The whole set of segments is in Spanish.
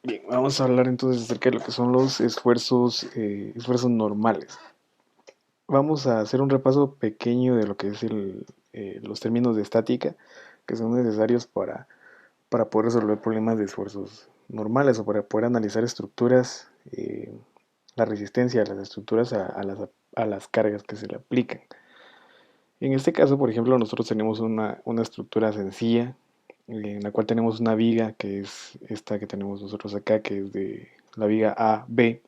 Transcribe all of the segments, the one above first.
Bien, vamos a hablar entonces acerca de lo que son los esfuerzos normales. Vamos a hacer un repaso pequeño de lo que es los términos de estática que son necesarios para poder resolver problemas de esfuerzos normales o para poder analizar estructuras, la resistencia de las estructuras a las cargas que se le aplican. En este caso, por ejemplo, nosotros tenemos una estructura sencilla en la cual tenemos una viga que es esta que tenemos nosotros acá, que es de la viga AB.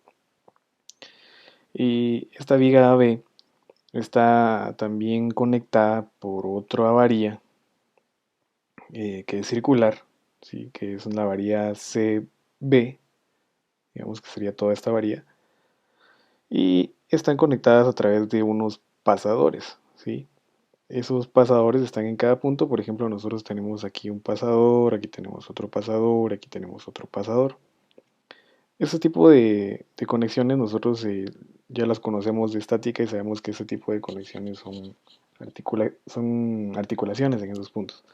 Y esta viga AB está también conectada por otra varilla que es circular, ¿sí? Que es la varilla CB, digamos que sería toda esta varilla. Y están conectadas a través de unos pasadores, ¿sí? Esos pasadores están en cada punto. Por ejemplo, nosotros tenemos aquí un pasador, aquí tenemos otro pasador, aquí tenemos otro pasador. Este tipo de conexiones nosotros ya las conocemos de estática y sabemos que ese tipo de conexiones son articulaciones en esos puntos.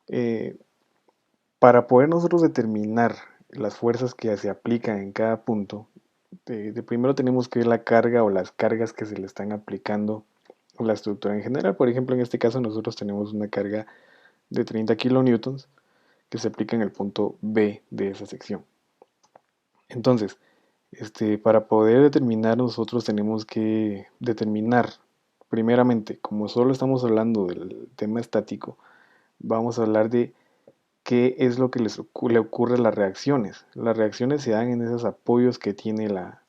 Eh, para poder nosotros determinar las fuerzas que se aplican en cada punto, de primero tenemos que ver la carga o las cargas que se le están aplicando a la estructura en general. Por ejemplo, en este caso nosotros tenemos una carga de 30 kilonewtons que se aplica en el punto B de esa sección. Entonces, para poder determinar, nosotros tenemos que determinar, primeramente, como solo estamos hablando del tema estático, vamos a hablar de qué es lo que le ocurre a las reacciones. Las reacciones se dan en esos apoyos que tiene la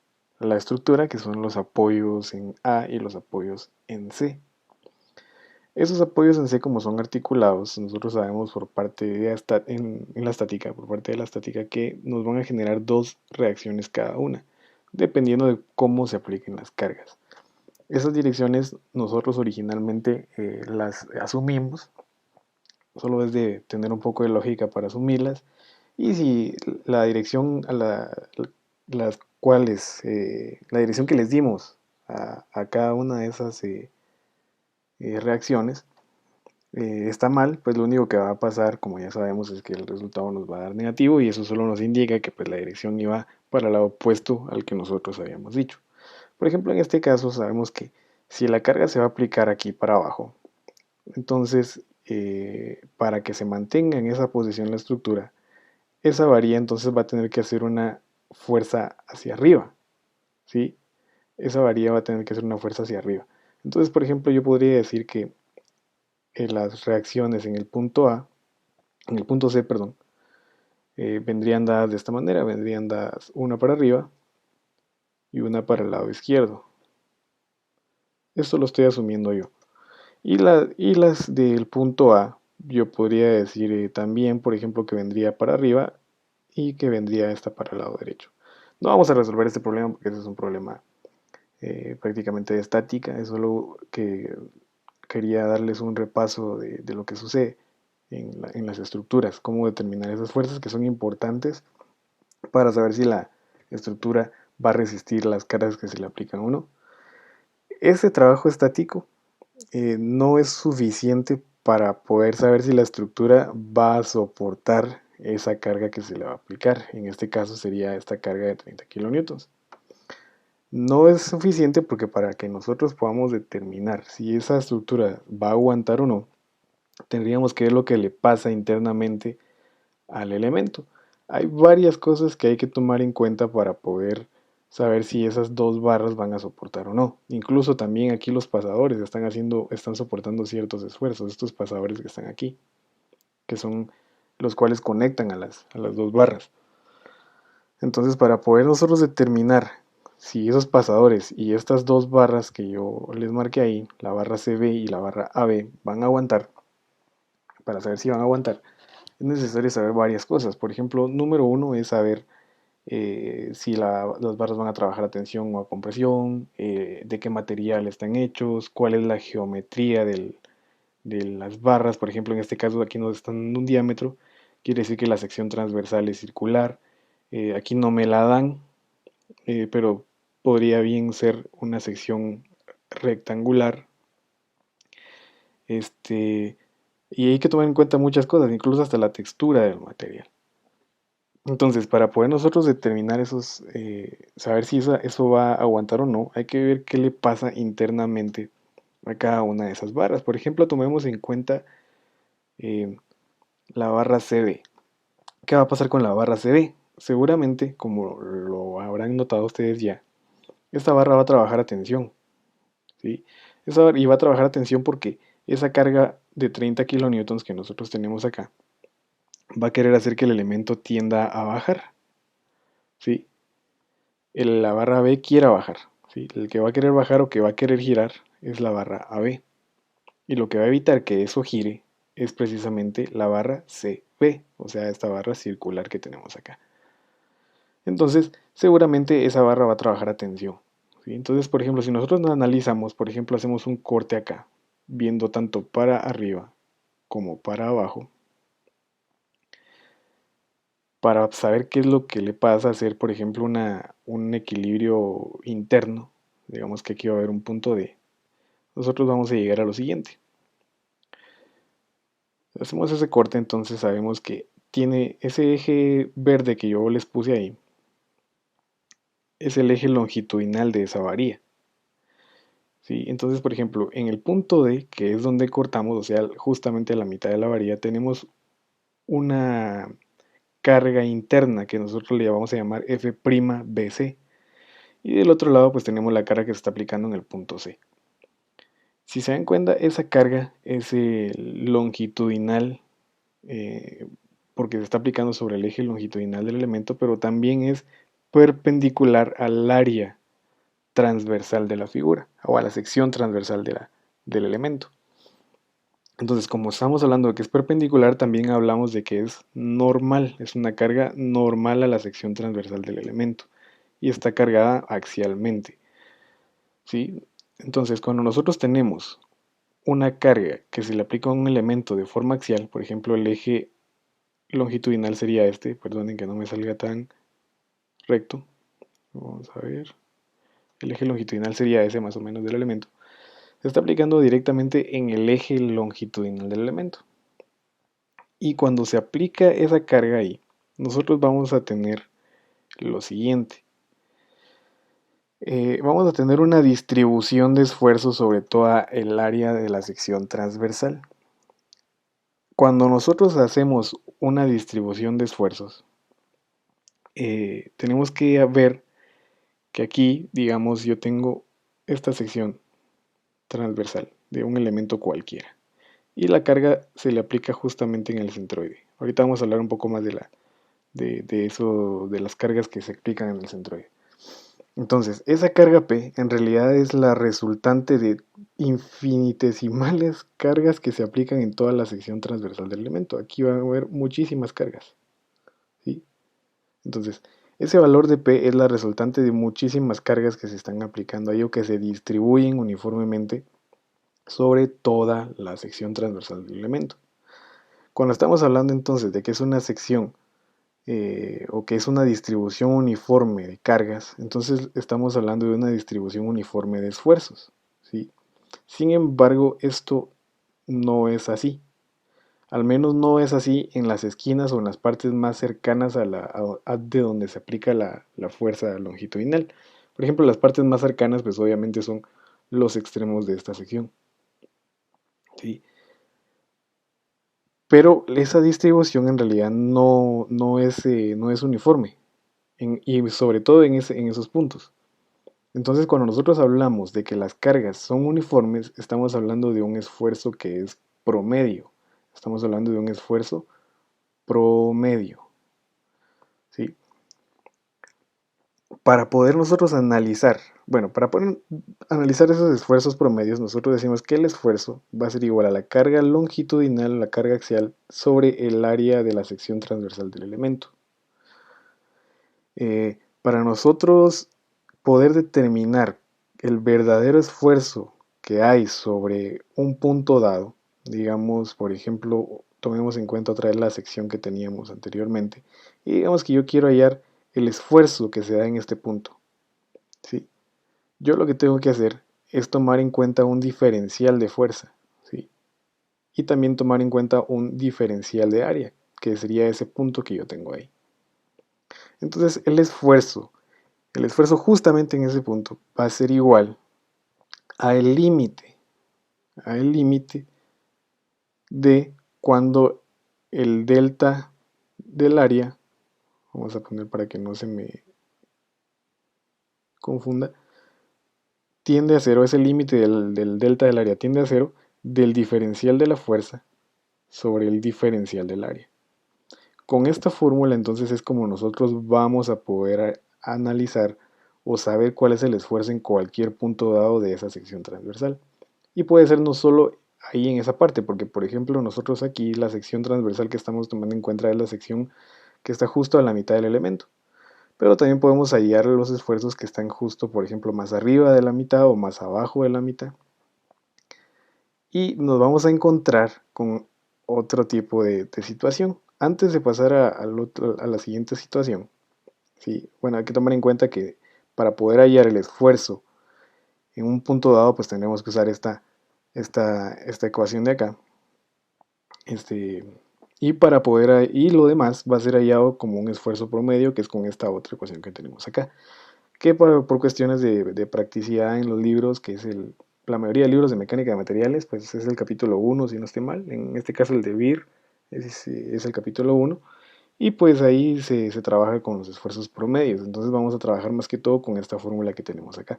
estructura, que son los apoyos en A y los apoyos en C. Esos apoyos en C, como son articulados, nosotros sabemos por parte en la estática, por parte de la estática, que nos van a generar dos reacciones cada una, dependiendo de cómo se apliquen las cargas. Esas direcciones nosotros originalmente las asumimos, solo es de tener un poco de lógica para asumirlas, y si la dirección las cuales, la dirección que les dimos a cada una de esas reacciones, está mal, pues lo único que va a pasar, como ya sabemos, es que el resultado nos va a dar negativo y eso solo nos indica que pues la dirección iba para el lado opuesto al que nosotros habíamos dicho. Por ejemplo, en este caso sabemos que si la carga se va a aplicar aquí para abajo, entonces para que se mantenga en esa posición la estructura, esa varilla entonces va a tener que hacer una fuerza hacia arriba, ¿sí? Esa varilla va a tener que hacer una fuerza hacia arriba. Entonces, por ejemplo, yo podría decir que las reacciones en el punto C, perdón, vendrían dadas de esta manera, vendrían dadas una para arriba y una para el lado izquierdo. Esto lo estoy asumiendo yo. Y las del punto A, yo podría decir también, por ejemplo, que vendría para arriba y que vendría esta para el lado derecho. No vamos a resolver este problema porque ese es un problema prácticamente de estática, es solo que quería darles un repaso de lo que sucede en las estructuras, cómo determinar esas fuerzas que son importantes para saber si la estructura va a resistir las cargas que se le aplican o no. Ese trabajo estático no es suficiente para poder saber si la estructura va a soportar esa carga que se le va a aplicar. En este caso sería esta carga de 30 kilonewtons. No es suficiente porque para que nosotros podamos determinar si esa estructura va a aguantar o no, tendríamos que ver lo que le pasa internamente al elemento. Hay varias cosas que hay que tomar en cuenta para poder saber si esas dos barras van a soportar o no. Incluso también aquí los pasadores están soportando ciertos esfuerzos, estos pasadores que están aquí, que son los cuales conectan a las dos barras. Entonces, para poder nosotros determinar si esos pasadores y estas dos barras que yo les marqué ahí, la barra CB y la barra AB, van a aguantar, para saber si van a aguantar, es necesario saber varias cosas. Por ejemplo, número uno es saber si las barras van a trabajar a tensión o a compresión, de qué material están hechos, cuál es la geometría de las barras. Por ejemplo, en este caso aquí nos están dando un diámetro, quiere decir que la sección transversal es circular. Aquí no me la dan, pero podría bien ser una sección rectangular. Este, y hay que tomar en cuenta muchas cosas, incluso hasta la textura del material. Entonces, para poder nosotros determinar saber si eso va a aguantar o no, hay que ver qué le pasa internamente a cada una de esas barras. Por ejemplo, tomemos en cuenta eh, la barra CB. ¿Qué va a pasar con la barra CB? Seguramente, como lo habrán notado ustedes ya, esta barra va a trabajar a tensión, ¿sí? Y va a trabajar a tensión porque esa carga de 30 kilonewtons que nosotros tenemos acá va a querer hacer que el elemento tienda a bajar, ¿sí? La barra B quiera bajar, ¿sí? El que va a querer bajar o que va a querer girar es la barra AB. Y lo que va a evitar que eso gire es precisamente la barra CB, o sea, esta barra circular que tenemos acá. Entonces, seguramente esa barra va a trabajar a tensión, ¿sí? Entonces, por ejemplo, si nosotros nos analizamos, por ejemplo, hacemos un corte acá, viendo tanto para arriba como para abajo, para saber qué es lo que le pasa a hacer, por ejemplo, un equilibrio interno, digamos que aquí va a haber un punto D, nosotros vamos a llegar a lo siguiente. Hacemos ese corte, entonces sabemos que tiene ese eje verde que yo les puse ahí, es el eje longitudinal de esa varilla. ¿Sí? Entonces, por ejemplo, en el punto D, que es donde cortamos, o sea, justamente a la mitad de la varilla, tenemos una carga interna que nosotros le vamos a llamar F'BC. Y del otro lado, pues tenemos la carga que se está aplicando en el punto C. Si se dan cuenta, esa carga es longitudinal, eh, porque se está aplicando sobre el eje longitudinal del elemento, pero también es perpendicular al área transversal de la figura, o a la sección transversal del elemento. Entonces, como estamos hablando de que es perpendicular, también hablamos de que es normal, es una carga normal a la sección transversal del elemento y está cargada axialmente, ¿sí? Entonces, cuando nosotros tenemos una carga que se le aplica a un elemento de forma axial, por ejemplo, el eje longitudinal sería este, perdonen que no me salga tan recto, vamos a ver, el eje longitudinal sería ese más o menos del elemento, se está aplicando directamente en el eje longitudinal del elemento. Y cuando se aplica esa carga ahí, nosotros vamos a tener lo siguiente. Vamos a tener una distribución de esfuerzo sobre toda el área de la sección transversal. Cuando nosotros hacemos una distribución de esfuerzos, tenemos que ver que aquí, digamos, yo tengo esta sección transversal de un elemento cualquiera. Y la carga se le aplica justamente en el centroide. Ahorita vamos a hablar un poco más de eso, de las cargas que se aplican en el centroide. Entonces, esa carga P en realidad es la resultante de infinitesimales cargas que se aplican en toda la sección transversal del elemento. Aquí van a haber muchísimas cargas, ¿sí? Entonces, ese valor de P es la resultante de muchísimas cargas que se están aplicando ahí o que se distribuyen uniformemente sobre toda la sección transversal del elemento. Cuando estamos hablando entonces de que es una sección o que es una distribución uniforme de cargas, entonces estamos hablando de una distribución uniforme de esfuerzos, ¿sí? Sin embargo, esto no es así. Al menos no es así en las esquinas o en las partes más cercanas de donde se aplica la fuerza longitudinal. Por ejemplo, las partes más cercanas, pues obviamente son los extremos de esta sección, ¿sí? Pero esa distribución en realidad no es uniforme, y sobre todo en esos puntos. Entonces, cuando nosotros hablamos de que las cargas son uniformes, estamos hablando de un esfuerzo que es promedio. Estamos hablando de un esfuerzo promedio, ¿sí? Para poder nosotros analizar, bueno, para poder analizar esos esfuerzos promedios, nosotros decimos que el esfuerzo va a ser igual a la carga longitudinal, a la carga axial, sobre el área de la sección transversal del elemento. Para nosotros poder determinar el verdadero esfuerzo que hay sobre un punto dado, digamos, por ejemplo, tomemos en cuenta otra vez la sección que teníamos anteriormente, y digamos que yo quiero hallar el esfuerzo que se da en este punto, ¿sí? Yo lo que tengo que hacer es tomar en cuenta un diferencial de fuerza, ¿sí? Y también tomar en cuenta un diferencial de área, que sería ese punto que yo tengo ahí. Entonces el esfuerzo justamente en ese punto va a ser igual a el límite, a el límite de cuando el delta del área, vamos a poner para que no se me confunda, tiende a cero, ese límite del delta del área tiende a cero del diferencial de la fuerza sobre el diferencial del área. Con esta fórmula entonces es como nosotros vamos a poder analizar o saber cuál es el esfuerzo en cualquier punto dado de esa sección transversal. Y puede ser no solo ahí en esa parte, porque por ejemplo nosotros aquí la sección transversal que estamos tomando en cuenta es la sección que está justo a la mitad del elemento. Pero también podemos hallar los esfuerzos que están justo, por ejemplo, más arriba de la mitad o más abajo de la mitad. Y nos vamos a encontrar con otro tipo de situación. Antes de pasar a la siguiente situación, ¿sí? Bueno, hay que tomar en cuenta que para poder hallar el esfuerzo en un punto dado, pues tendremos que usar esta ecuación de acá. Y para poder, y lo demás va a ser hallado como un esfuerzo promedio, que es con esta otra ecuación que tenemos acá. Que por cuestiones de practicidad en los libros, que es la mayoría de libros de mecánica de materiales, pues es el capítulo 1, si no estoy mal. En este caso el de BIR es el capítulo 1. Y pues ahí se trabaja con los esfuerzos promedios. Entonces vamos a trabajar más que todo con esta fórmula que tenemos acá.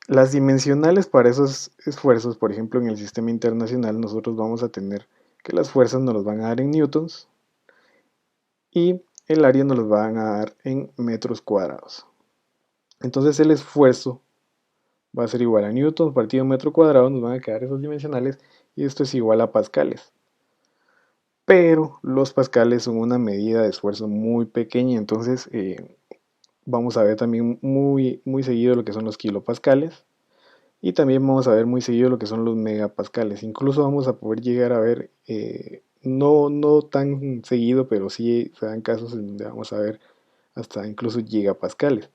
Las dimensionales para esos esfuerzos, por ejemplo en el sistema internacional, nosotros vamos a tener que las fuerzas nos las van a dar en newtons y el área nos las van a dar en metros cuadrados. Entonces el esfuerzo va a ser igual a newtons partido metro cuadrado, nos van a quedar esos dimensionales y esto es igual a pascales. Pero los pascales son una medida de esfuerzo muy pequeña, entonces vamos a ver también muy seguido lo que son los kilopascales y también vamos a ver muy seguido lo que son los megapascales. Incluso vamos a poder llegar a ver, no tan seguido, pero sí se dan casos en donde vamos a ver hasta incluso gigapascales.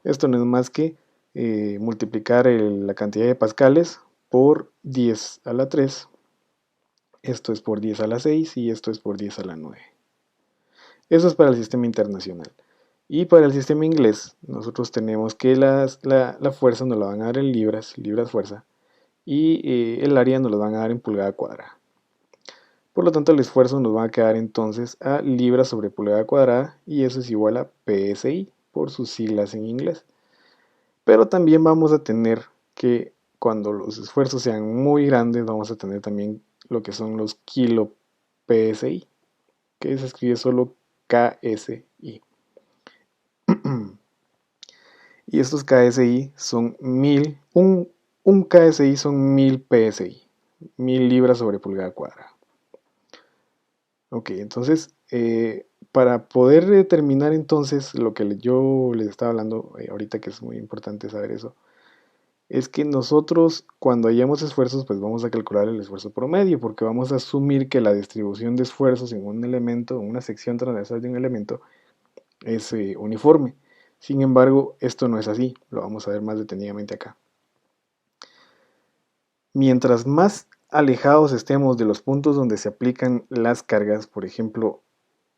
Esto no es más que multiplicar la cantidad de pascales por 10 a la 3. Esto es por 10 a la 6 y esto es por 10 a la 9. Eso es para el sistema internacional. Y para el sistema inglés, nosotros tenemos que la fuerza nos la van a dar en libras, libras fuerza, y el área nos lo van a dar en pulgada cuadrada. Por lo tanto, el esfuerzo nos va a quedar entonces a libras sobre pulgada cuadrada, y eso es igual a PSI, por sus siglas en inglés. Pero también vamos a tener que cuando los esfuerzos sean muy grandes, vamos a tener también lo que son los kilo PSI, que se escribe solo KSI. Y estos KSI son un KSI son 1000 PSI, 1000 libras sobre pulgada cuadrada. Ok, entonces, para poder determinar entonces lo que yo les estaba hablando ahorita, que es muy importante saber eso, es que nosotros cuando hayamos esfuerzos, pues vamos a calcular el esfuerzo promedio, porque vamos a asumir que la distribución de esfuerzos en un elemento, en una sección transversal de un elemento, es uniforme. Sin embargo, esto no es así, lo vamos a ver más detenidamente acá. Mientras más alejados estemos de los puntos donde se aplican las cargas, por ejemplo,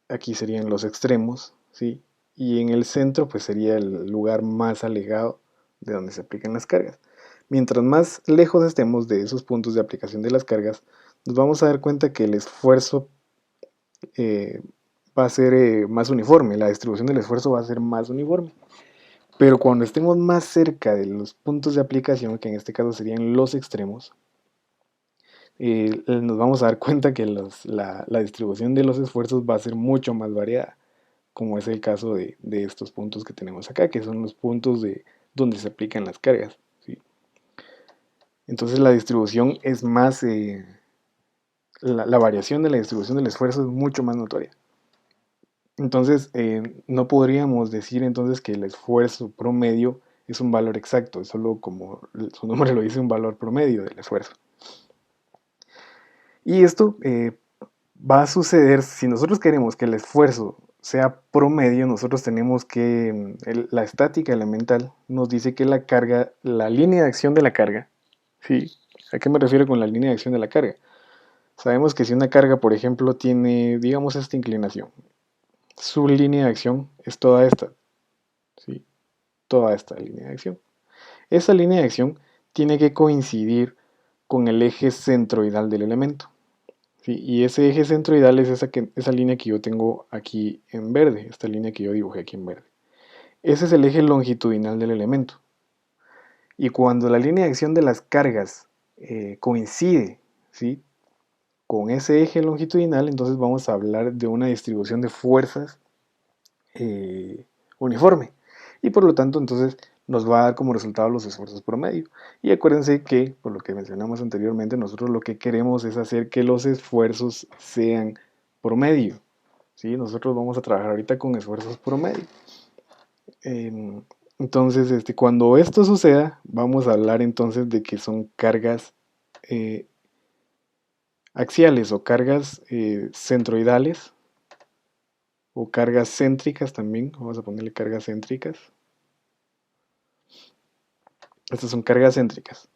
aquí serían los extremos, ¿sí? Y en el centro, pues sería el lugar más alejado de donde se aplican las cargas. Mientras más lejos estemos de esos puntos de aplicación de las cargas, nos vamos a dar cuenta que el esfuerzo eh, va a ser más uniforme, la distribución del esfuerzo va a ser más uniforme. Pero cuando estemos más cerca de los puntos de aplicación, que en este caso serían los extremos, nos vamos a dar cuenta que la distribución de los esfuerzos va a ser mucho más variada, como es el caso de estos puntos que tenemos acá, que son los puntos donde se aplican las cargas, ¿sí? Entonces la distribución es más, la variación de la distribución del esfuerzo es mucho más notoria. Entonces, no podríamos decir entonces que el esfuerzo promedio es un valor exacto, es solo como su nombre lo dice, un valor promedio del esfuerzo. Y esto va a suceder si nosotros queremos que el esfuerzo sea promedio, nosotros tenemos que, la estática elemental nos dice que la carga, la línea de acción de la carga, ¿sí? ¿A qué me refiero con la línea de acción de la carga? Sabemos que si una carga, por ejemplo, tiene, digamos, esta inclinación, su línea de acción es toda esta, ¿sí? Toda esta línea de acción. Esa línea de acción tiene que coincidir con el eje centroidal del elemento, ¿sí? Y ese eje centroidal es esa línea que yo tengo aquí en verde, esta línea que yo dibujé aquí en verde. Ese es el eje longitudinal del elemento. Y cuando la línea de acción de las cargas coincide, ¿sí?, con ese eje longitudinal, entonces vamos a hablar de una distribución de fuerzas uniforme. Y por lo tanto, entonces nos va a dar como resultado los esfuerzos promedio. Y acuérdense que, por lo que mencionamos anteriormente, nosotros lo que queremos es hacer que los esfuerzos sean promedio. ¿Sí? Nosotros vamos a trabajar ahorita con esfuerzos promedio. Entonces, cuando esto suceda, vamos a hablar entonces de que son cargas eh, axiales o cargas centroidales o cargas céntricas también. Vamos a ponerle cargas céntricas. Estas son cargas céntricas.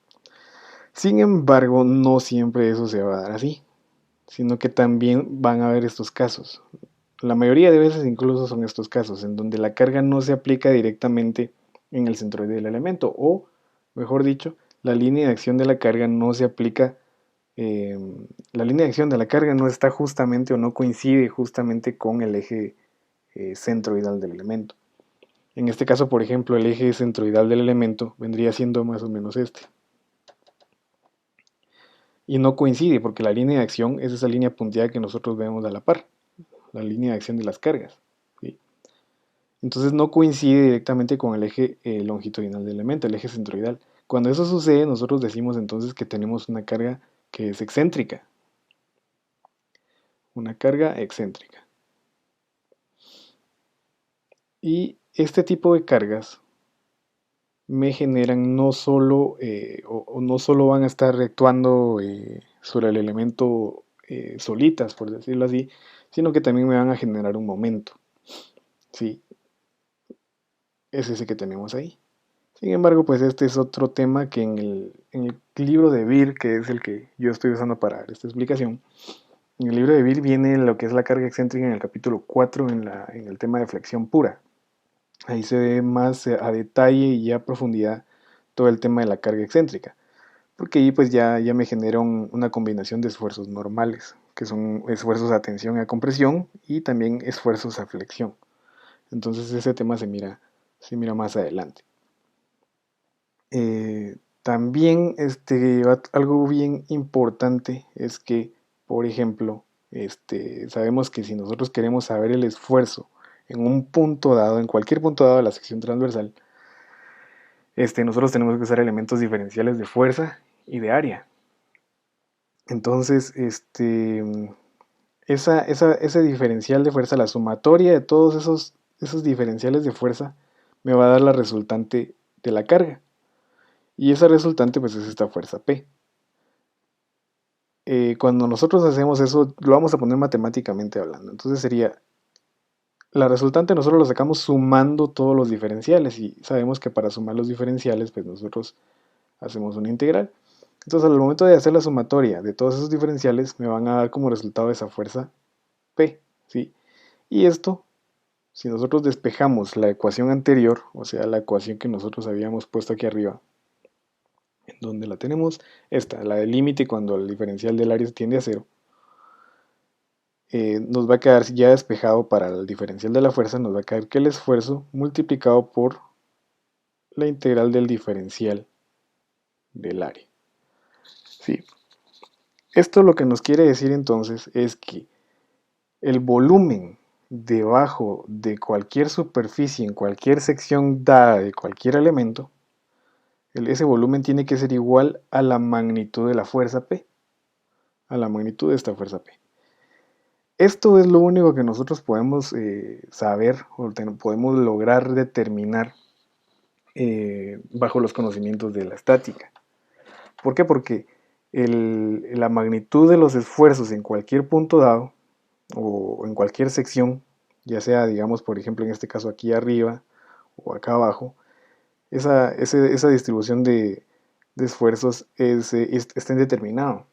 Sin embargo, no siempre eso se va a dar así, sino que también van a haber estos casos. La mayoría de veces incluso son estos casos en donde la carga no se aplica directamente en el centroide del elemento, o mejor dicho, la línea de acción de la carga no se aplica, la línea de acción de la carga no está justamente o no coincide justamente con el eje centroidal del elemento. En este caso, por ejemplo, el eje centroidal del elemento vendría siendo más o menos este. Y no coincide porque la línea de acción es esa línea punteada que nosotros vemos a la par, la línea de acción de las cargas, ¿sí? Entonces no coincide directamente con el eje longitudinal del elemento, el eje centroidal. Cuando eso sucede, nosotros decimos entonces que tenemos una carga que es excéntrica. Una carga excéntrica. Y este tipo de cargas me generan no solo, o no solo van a estar actuando sobre el elemento solitas, por decirlo así, sino que también me van a generar un momento. Sí, es ese que tenemos ahí. Sin embargo, pues este es otro tema que en el libro de Beer, que es el que yo estoy usando para esta explicación, en el libro de Beer viene lo que es la carga excéntrica en el capítulo 4 en el tema de flexión pura. Ahí se ve más a detalle y a profundidad todo el tema de la carga excéntrica, porque ahí pues ya me genera una combinación de esfuerzos normales, que son esfuerzos a tensión y a compresión y también esfuerzos a flexión. Entonces ese tema se mira más adelante. También algo bien importante es que, por ejemplo, sabemos que si nosotros queremos saber el esfuerzo en un punto dado, en cualquier punto dado de la sección transversal, nosotros tenemos que usar elementos diferenciales de fuerza y de área. Entonces, ese diferencial de fuerza, la sumatoria de todos esos diferenciales de fuerza, me va a dar la resultante de la carga. Y esa resultante pues es esta fuerza P. Cuando nosotros hacemos eso, lo vamos a poner matemáticamente hablando. Entonces sería, la resultante nosotros la sacamos sumando todos los diferenciales. Y sabemos que para sumar los diferenciales, pues nosotros hacemos una integral. Entonces al momento de hacer la sumatoria de todos esos diferenciales, me van a dar como resultado esa fuerza P, ¿sí? Y esto, si nosotros despejamos la ecuación anterior, o sea, la ecuación que nosotros habíamos puesto aquí arriba, en donde la tenemos, esta, la del límite cuando el diferencial del área tiende a cero, nos va a quedar ya despejado para el diferencial de la fuerza, nos va a quedar que el esfuerzo multiplicado por la integral del diferencial del área. ¿Sí? Esto lo que nos quiere decir entonces es que el volumen debajo de cualquier superficie, en cualquier sección dada de cualquier elemento, ese volumen tiene que ser igual a la magnitud de la fuerza P, a la magnitud de esta fuerza P. Esto es lo único que nosotros podemos saber o podemos lograr determinar bajo los conocimientos de la estática. ¿Por qué? Porque la magnitud de los esfuerzos en cualquier punto dado o en cualquier sección, ya sea, digamos, por ejemplo, en este caso aquí arriba o acá abajo, esa distribución de esfuerzos está indeterminado.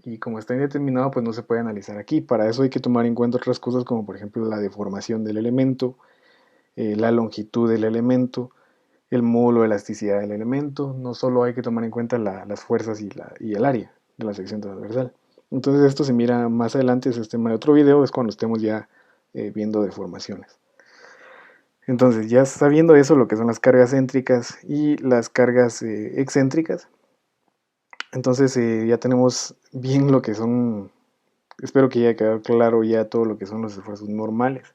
y como está indeterminado, pues no se puede analizar aquí. Para eso hay que tomar en cuenta otras cosas como por ejemplo la deformación del elemento, la longitud del elemento, el módulo de elasticidad del elemento. No solo hay que tomar en cuenta las fuerzas y el área de la sección transversal. Entonces esto se mira más adelante, es tema de otro video, es cuando estemos ya viendo deformaciones. Entonces ya sabiendo eso, lo que son las cargas céntricas y las cargas excéntricas, entonces ya tenemos bien lo que son, espero que haya quedado claro ya todo lo que son los esfuerzos normales.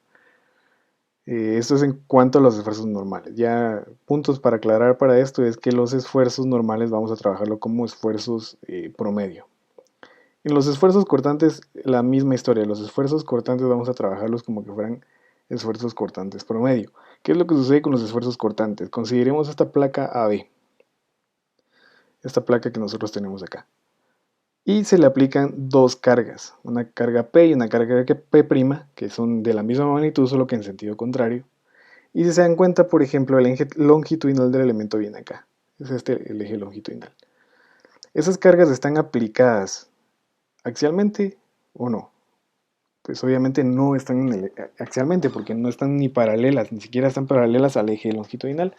Esto es en cuanto a los esfuerzos normales. Ya puntos para aclarar para esto es que los esfuerzos normales vamos a trabajarlo como esfuerzos promedio. En los esfuerzos cortantes, la misma historia. Los esfuerzos cortantes vamos a trabajarlos como que fueran esfuerzos cortantes promedio. ¿Qué es lo que sucede con los esfuerzos cortantes? Consideremos esta placa AB, esta placa que nosotros tenemos acá. Y se le aplican dos cargas, una carga P y una carga P', que son de la misma magnitud, solo que en sentido contrario. Y si se dan cuenta, por ejemplo, el eje longitudinal del elemento viene acá. Es este el eje longitudinal. ¿Esas cargas están aplicadas axialmente o no? Pues obviamente no están axialmente porque no están ni paralelas, ni siquiera están paralelas al eje longitudinal.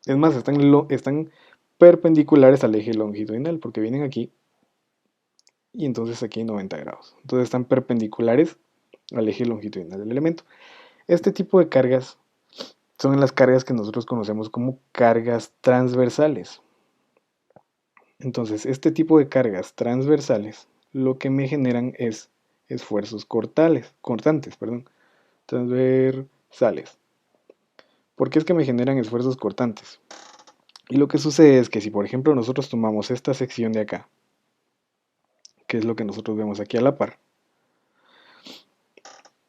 Es más, están perpendiculares al eje longitudinal porque vienen aquí y entonces aquí 90 grados. Entonces están perpendiculares al eje longitudinal del elemento. Este tipo de cargas son las cargas que nosotros conocemos como cargas transversales. Entonces, este tipo de cargas transversales lo que me generan es esfuerzos cortantes, transversales. ¿Por qué es que me generan esfuerzos cortantes? Y lo que sucede es que si por ejemplo nosotros tomamos esta sección de acá, que es lo que nosotros vemos aquí a la par,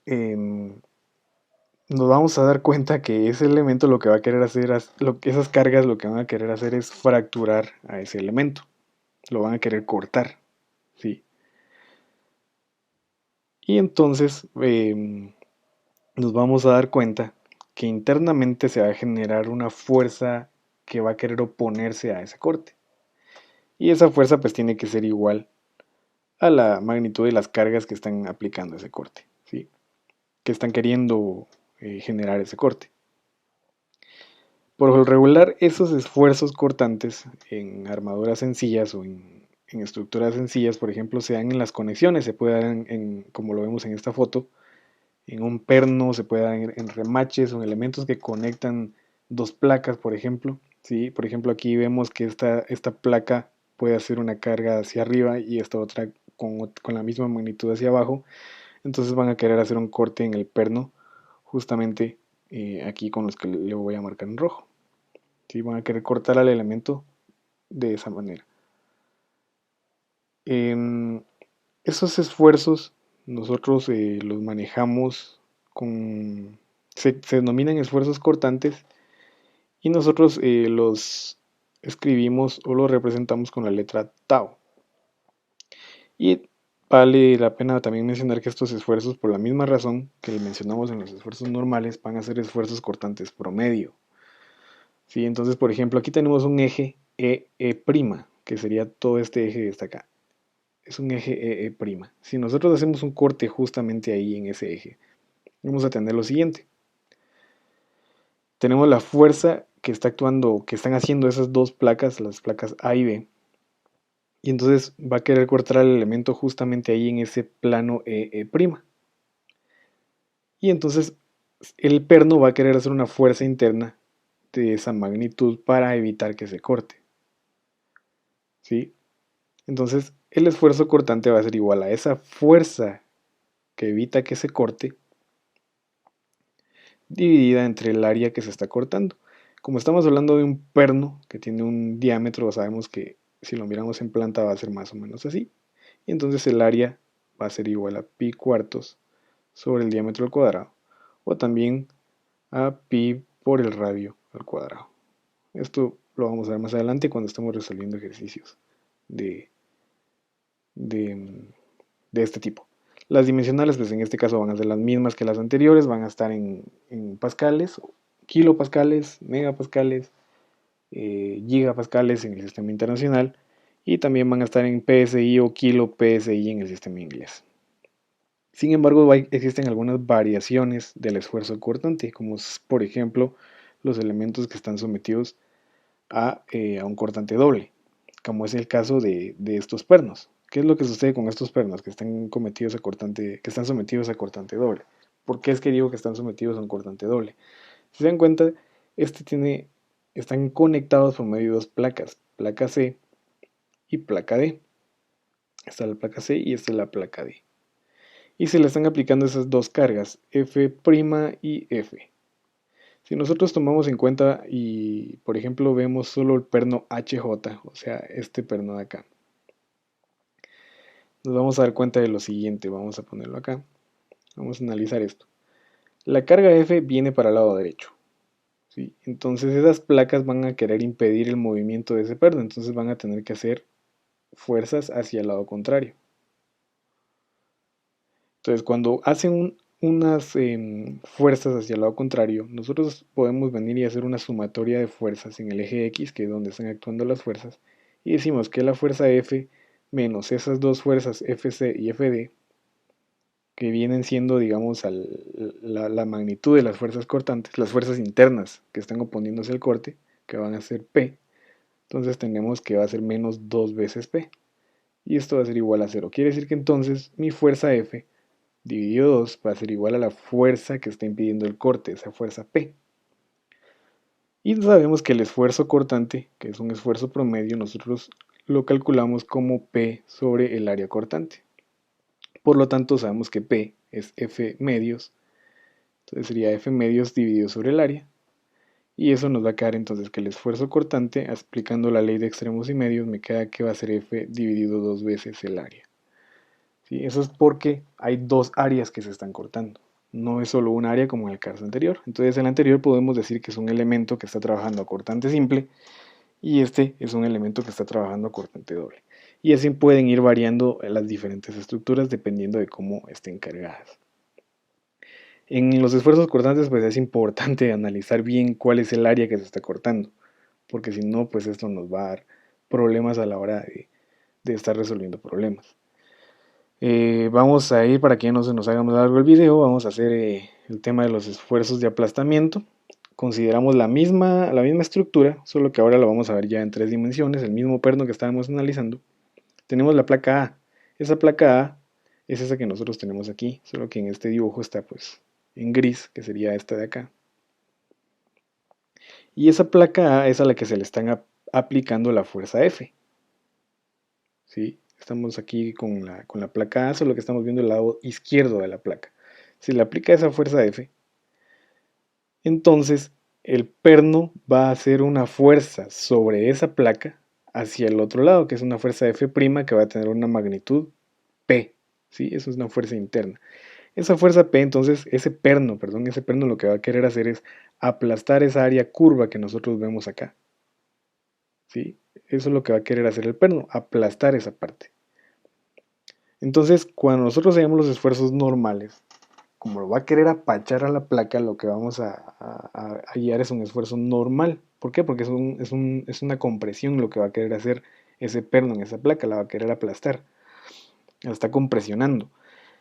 eh, nos vamos a dar cuenta que ese elemento lo que va a querer hacer, esas cargas lo que van a querer hacer es fracturar a ese elemento, lo van a querer cortar, ¿sí? Y entonces nos vamos a dar cuenta que internamente se va a generar una fuerza que va a querer oponerse a ese corte. Y esa fuerza pues tiene que ser igual a la magnitud de las cargas que están aplicando ese corte, ¿sí? Que están queriendo generar ese corte. Por lo regular, esos esfuerzos cortantes en armaduras sencillas o en estructuras sencillas, por ejemplo, se dan en las conexiones, se puede dar como lo vemos en esta foto, en un perno, se puede dar en remaches o en elementos que conectan dos placas, por ejemplo. ¿Sí? Por ejemplo, aquí vemos que esta placa puede hacer una carga hacia arriba y esta otra con la misma magnitud hacia abajo. Entonces van a querer hacer un corte en el perno, justamente aquí con los que le voy a marcar en rojo. ¿Sí? Van a querer cortar al elemento de esa manera. Esos esfuerzos nosotros los manejamos se denominan esfuerzos cortantes y nosotros los escribimos o los representamos con la letra tau. Y vale la pena también mencionar que estos esfuerzos, por la misma razón que mencionamos en los esfuerzos normales, van a ser esfuerzos cortantes promedio. ¿Sí? Entonces, por ejemplo, aquí tenemos un eje EE', que sería todo este eje de hasta acá. Es un eje EE'. Si nosotros hacemos un corte justamente ahí en ese eje, vamos a tener lo siguiente. Tenemos la fuerza que está actuando, que están haciendo esas dos placas, las placas A y B, y entonces va a querer cortar el elemento justamente ahí en ese plano EE'. Y entonces el perno va a querer hacer una fuerza interna de esa magnitud para evitar que se corte. ¿Sí? Entonces el esfuerzo cortante va a ser igual a esa fuerza que evita que se corte dividida entre el área que se está cortando. Como estamos hablando de un perno que tiene un diámetro, sabemos que si lo miramos en planta va a ser más o menos así. Y entonces el área va a ser igual a pi cuartos sobre el diámetro al cuadrado. O también a pi por el radio al cuadrado. Esto lo vamos a ver más adelante cuando estemos resolviendo ejercicios de, de, de este tipo. Las dimensionales, pues en este caso van a ser las mismas que las anteriores, van a estar en pascales, kilopascales, megapascales, gigapascales en el sistema internacional y también van a estar en PSI o kilo PSI en el sistema inglés. Sin embargo, existen algunas variaciones del esfuerzo cortante, como por ejemplo los elementos que están sometidos a un cortante doble, como es el caso de estos pernos. ¿Qué es lo que sucede con estos pernos que están que están sometidos a cortante doble? ¿Por qué es que digo que están sometidos a un cortante doble? Si se dan cuenta, están conectados por medio de dos placas, placa C y placa D. Esta es la placa C y esta es la placa D. Y se le están aplicando esas dos cargas, F' y F. Si nosotros tomamos en cuenta y, por ejemplo, vemos solo el perno HJ, o sea, este perno de acá, nos vamos a dar cuenta de lo siguiente. Vamos a ponerlo acá. Vamos a analizar esto. La carga F viene para el lado derecho, ¿sí? Entonces esas placas van a querer impedir el movimiento de ese perno, entonces van a tener que hacer fuerzas hacia el lado contrario. Entonces cuando hacen unas fuerzas hacia el lado contrario, nosotros podemos venir y hacer una sumatoria de fuerzas en el eje X, que es donde están actuando las fuerzas, y decimos que la fuerza F menos esas dos fuerzas FC y FD, que vienen siendo, digamos, la magnitud de las fuerzas cortantes, las fuerzas internas que están oponiéndose al corte, que van a ser P, entonces tenemos que va a ser menos 2 veces P, y esto va a ser igual a 0. Quiere decir que entonces mi fuerza F dividido 2 va a ser igual a la fuerza que está impidiendo el corte, esa fuerza P. Y sabemos que el esfuerzo cortante, que es un esfuerzo promedio, nosotros lo calculamos como P sobre el área cortante. Por lo tanto, sabemos que P es F medios, entonces sería F medios dividido sobre el área. Y eso nos va a quedar entonces que el esfuerzo cortante, aplicando la ley de extremos y medios, me queda que va a ser F dividido 2 veces el área. ¿Sí? Eso es porque hay dos áreas que se están cortando. No es solo un área como en el caso anterior. Entonces en el anterior podemos decir que es un elemento que está trabajando a cortante simple y este es un elemento que está trabajando a cortante doble. Y así pueden ir variando las diferentes estructuras dependiendo de cómo estén cargadas. En los esfuerzos cortantes pues es importante analizar bien cuál es el área que se está cortando, porque si no pues esto nos va a dar problemas a la hora de estar resolviendo problemas. Vamos a ir, para que no se nos haga más largo el video, vamos a hacer el tema de los esfuerzos de aplastamiento. Consideramos la misma estructura, solo que ahora lo vamos a ver ya en 3 dimensiones, el mismo perno que estábamos analizando. Tenemos la placa A. Esa placa A es esa que nosotros tenemos aquí, solo que en este dibujo está pues en gris, que sería esta de acá. Y esa placa A es a la que se le están aplicando la fuerza F. ¿Sí? Estamos aquí con la placa A, solo que estamos viendo el lado izquierdo de la placa. Si le aplica esa fuerza F, entonces el perno va a hacer una fuerza sobre esa placa hacia el otro lado, que es una fuerza F' que va a tener una magnitud P. ¿Sí? Eso es una fuerza interna. Esa fuerza P, entonces, ese perno lo que va a querer hacer es aplastar esa área curva que nosotros vemos acá. ¿Sí? Eso es lo que va a querer hacer el perno, aplastar esa parte. Entonces, cuando nosotros hagamos los esfuerzos normales, como lo va a querer apachar a la placa, lo que vamos a guiar es un esfuerzo normal. ¿Por qué? Porque es una compresión lo que va a querer hacer ese perno en esa placa, la va a querer aplastar. La está compresionando.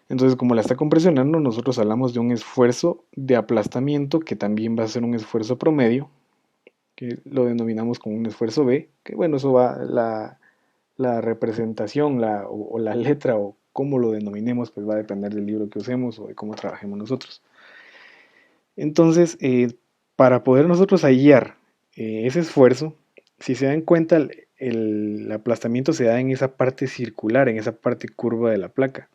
Entonces, como la está compresionando, nosotros hablamos de un esfuerzo de aplastamiento que también va a ser un esfuerzo promedio, que lo denominamos como un esfuerzo B, que bueno, eso va la representación o la letra o cómo lo denominemos, pues va a depender del libro que usemos o de cómo trabajemos nosotros. Entonces, para poder nosotros hallar ese esfuerzo, si se dan cuenta, el aplastamiento se da en esa parte circular, en esa parte curva de la placa.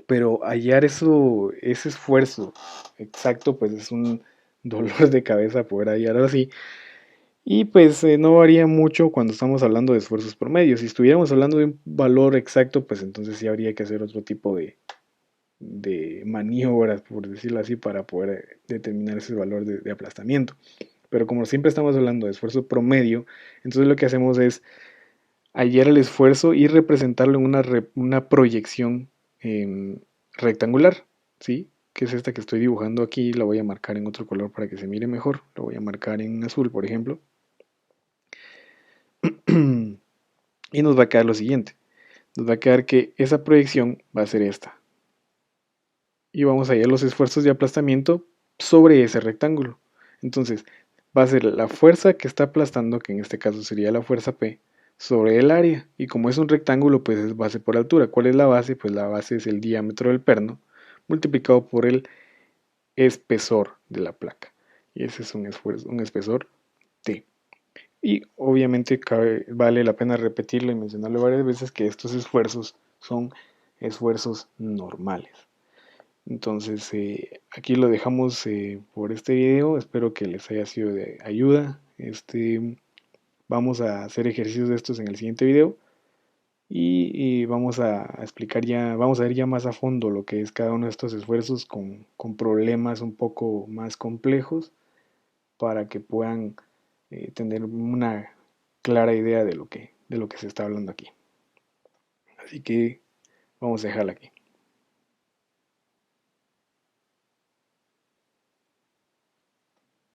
Pero hallar ese esfuerzo exacto, pues es un dolor de cabeza poder hallar así. Y pues no varía mucho cuando estamos hablando de esfuerzos promedios. Si estuviéramos hablando de un valor exacto, pues entonces sí habría que hacer otro tipo de maniobras, por decirlo así, para poder determinar ese valor de aplastamiento. Pero como siempre estamos hablando de esfuerzo promedio, entonces lo que hacemos es hallar el esfuerzo y representarlo en una proyección rectangular, ¿sí? Que es esta que estoy dibujando aquí, la voy a marcar en otro color para que se mire mejor, lo voy a marcar en azul, por ejemplo. Y nos va a quedar lo siguiente. Nos va a quedar que esa proyección va a ser esta. Y vamos a hallar los esfuerzos de aplastamiento sobre ese rectángulo. Entonces, va a ser la fuerza que está aplastando, que en este caso sería la fuerza P, sobre el área. Y como es un rectángulo, pues es base por altura. ¿Cuál es la base? Pues la base es el diámetro del perno multiplicado por el espesor de la placa. Y ese es un espesor T. Y obviamente vale la pena repetirlo y mencionarlo varias veces que estos esfuerzos son esfuerzos normales. Entonces, aquí lo dejamos por este video. Espero que les haya sido de ayuda. Vamos a hacer ejercicios de estos en el siguiente video y vamos a explicar ya, vamos a ver ya más a fondo lo que es cada uno de estos esfuerzos con problemas un poco más complejos para que puedan tener una clara idea de lo que se está hablando aquí. Así que vamos a dejarla aquí.